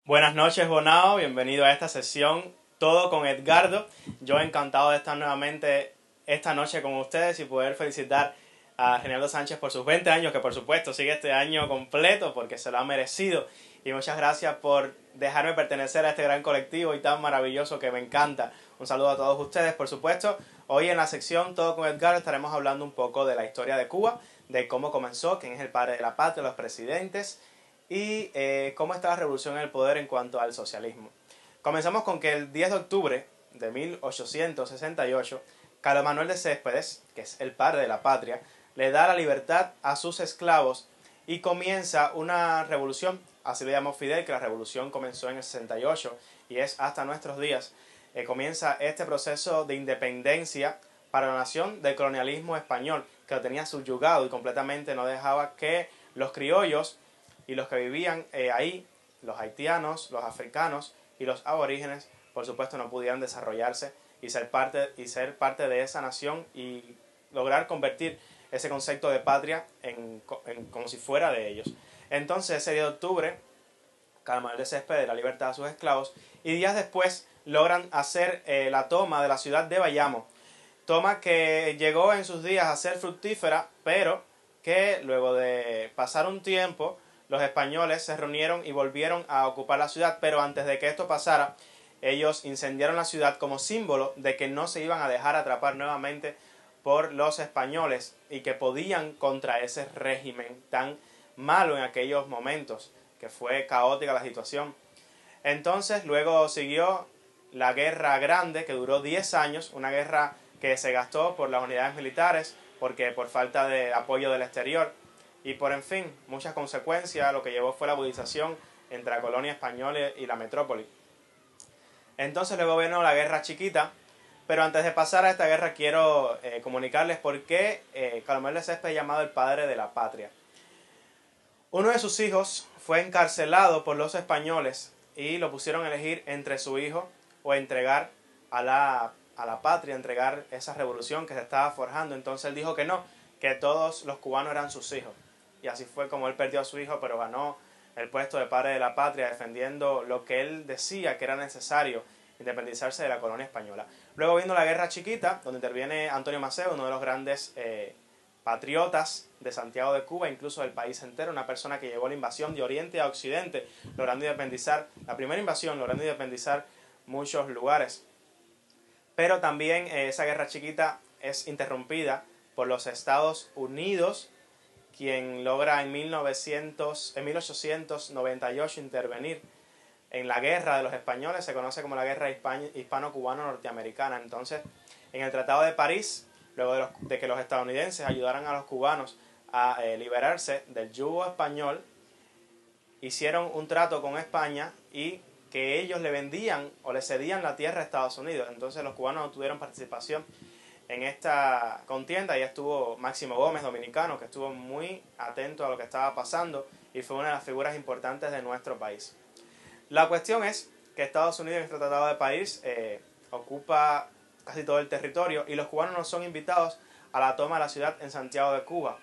Buenas noches, Bonao. Bienvenido a esta sesión Todo con Edgardo. Yo encantado de estar nuevamente esta noche con ustedes y poder felicitar a Reinaldo Sánchez por sus 20 años, que por supuesto sigue este año completo porque se lo ha merecido. Y muchas gracias por dejarme pertenecer a este gran colectivo y tan maravilloso que me encanta. Un saludo a todos ustedes, por supuesto. Hoy en la sección Todo con Edgardo estaremos hablando un poco de la historia de Cuba, de cómo comenzó, quién es el padre de la patria, los presidentes y cómo está la revolución en el poder en cuanto al socialismo. Comenzamos con que el 10 de octubre de 1868, Carlos Manuel de Céspedes, que es el padre de la patria, le da la libertad a sus esclavos y comienza una revolución, así lo llamó Fidel, que la revolución comenzó en el 68 y es hasta nuestros días. Comienza este proceso de independencia para la nación del colonialismo español, que lo tenía subyugado y completamente no dejaba que los criollos y los que vivían ahí, los haitianos, los africanos y los aborígenes, por supuesto, no pudieran desarrollarse y ser parte de esa nación y lograr convertir ese concepto de patria como si fuera de ellos. Entonces, ese día de octubre, Carlos Manuel de Céspedes da la libertad a sus esclavos y días después logran hacer la toma de la ciudad de Bayamo. Toma que llegó en sus días a ser fructífera, pero que luego de pasar un tiempo, los españoles se reunieron y volvieron a ocupar la ciudad, pero antes de que esto pasara, ellos incendiaron la ciudad como símbolo de que no se iban a dejar atrapar nuevamente por los españoles y que podían contra ese régimen tan malo en aquellos momentos, que fue caótica la situación. Entonces luego siguió la Guerra Grande, que duró 10 años, una guerra que se gastó por las unidades militares, porque por falta de apoyo del exterior, y por en fin, muchas consecuencias, lo que llevó fue la agudización entre la colonia española y la metrópoli. Entonces luego vino la Guerra Chiquita, pero antes de pasar a esta guerra quiero comunicarles por qué Carlos Manuel de Céspedes es llamado el padre de la patria. Uno de sus hijos fue encarcelado por los españoles y lo pusieron a elegir entre su hijo o entregar a la patria, entregar esa revolución que se estaba forjando. Entonces él dijo que no, que todos los cubanos eran sus hijos. Y así fue como él perdió a su hijo, pero ganó el puesto de padre de la patria, defendiendo lo que él decía que era necesario, independizarse de la colonia española. Luego vino la Guerra Chiquita, donde interviene Antonio Maceo, uno de los grandes patriotas de Santiago de Cuba, incluso del país entero, una persona que llevó la invasión de Oriente a Occidente, logrando independizar, la primera invasión, logrando independizar muchos lugares. Pero también esa Guerra Chiquita es interrumpida por los Estados Unidos, quien logra en 1898 intervenir en la guerra de los españoles, se conoce como la guerra hispano-cubano-norteamericana. Entonces, en el Tratado de París, luego de que los estadounidenses ayudaran a los cubanos a liberarse del yugo español, hicieron un trato con España y que ellos le vendían o le cedían la tierra a Estados Unidos. Entonces los cubanos no tuvieron participación en esta contienda. Y estuvo Máximo Gómez, dominicano, que estuvo muy atento a lo que estaba pasando y fue una de las figuras importantes de nuestro país. La cuestión es que Estados Unidos en este Tratado de París ocupa casi todo el territorio y los cubanos no son invitados a la toma de la ciudad en Santiago de Cuba.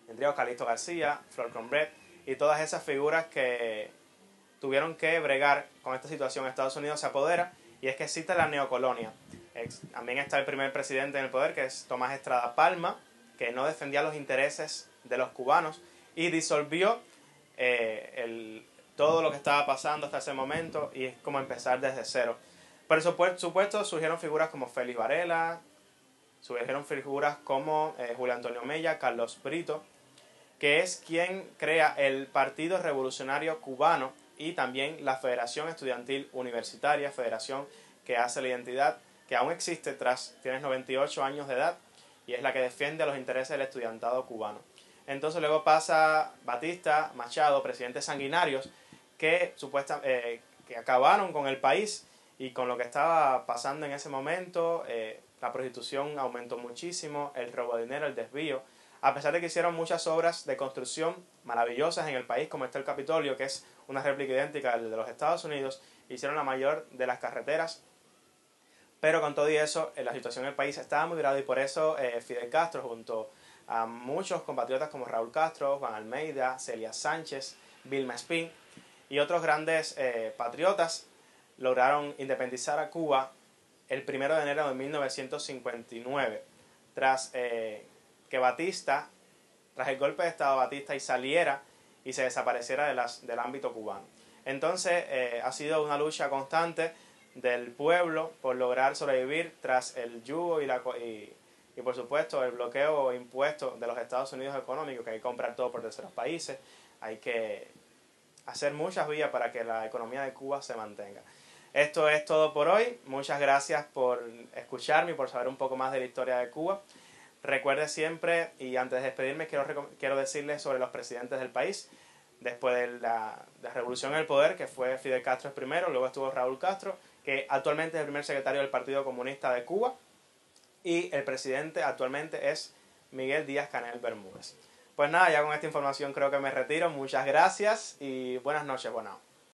Entre ellos Calixto García, Flor Combret y todas esas figuras que tuvieron que bregar con esta situación. Estados Unidos se apodera y es que existe la neocolonia. También está el primer presidente en el poder, que es Tomás Estrada Palma, que no defendía los intereses de los cubanos y disolvió todo lo que estaba pasando hasta ese momento y es como empezar desde cero. Por supuesto surgieron figuras como Félix Varela, surgieron figuras como Julio Antonio Mella, Carlos Brito, que es quien crea el Partido Revolucionario Cubano y también la Federación Estudiantil Universitaria, federación que hace la identidad, que aún existe tienes 98 años de edad y es la que defiende los intereses del estudiantado cubano. Entonces luego pasa Batista, Machado, presidentes sanguinarios que que acabaron con el país y con lo que estaba pasando en ese momento. La prostitución aumentó muchísimo, el robo de dinero, el desvío, a pesar de que hicieron muchas obras de construcción maravillosas en el país, como está el Capitolio, que es una réplica idéntica al de los Estados Unidos, hicieron la mayor de las carreteras. Pero con todo y eso, la situación en el país estaba muy grave y por eso Fidel Castro, junto a muchos compatriotas como Raúl Castro, Juan Almeida, Celia Sánchez, Vilma Espín, y otros grandes patriotas lograron independizar a Cuba el 1 de enero de 1959, tras que Batista, tras el golpe de Estado de Batista, y saliera y se desapareciera del ámbito cubano. Entonces ha sido una lucha constante del pueblo por lograr sobrevivir tras el yugo y por supuesto el bloqueo o impuesto de los Estados Unidos económicos, que hay que comprar todo por terceros países, hay que hacer muchas vías para que la economía de Cuba se mantenga. Esto es todo por hoy. Muchas gracias por escucharme y por saber un poco más de la historia de Cuba. Recuerde siempre, y antes de despedirme, quiero decirles sobre los presidentes del país. Después de la revolución en el poder, que fue Fidel Castro el primero, luego estuvo Raúl Castro, que actualmente es el primer secretario del Partido Comunista de Cuba, y el presidente actualmente es Miguel Díaz-Canel Bermúdez. Pues nada, ya con esta información creo que me retiro. Muchas gracias y buenas noches, buenas.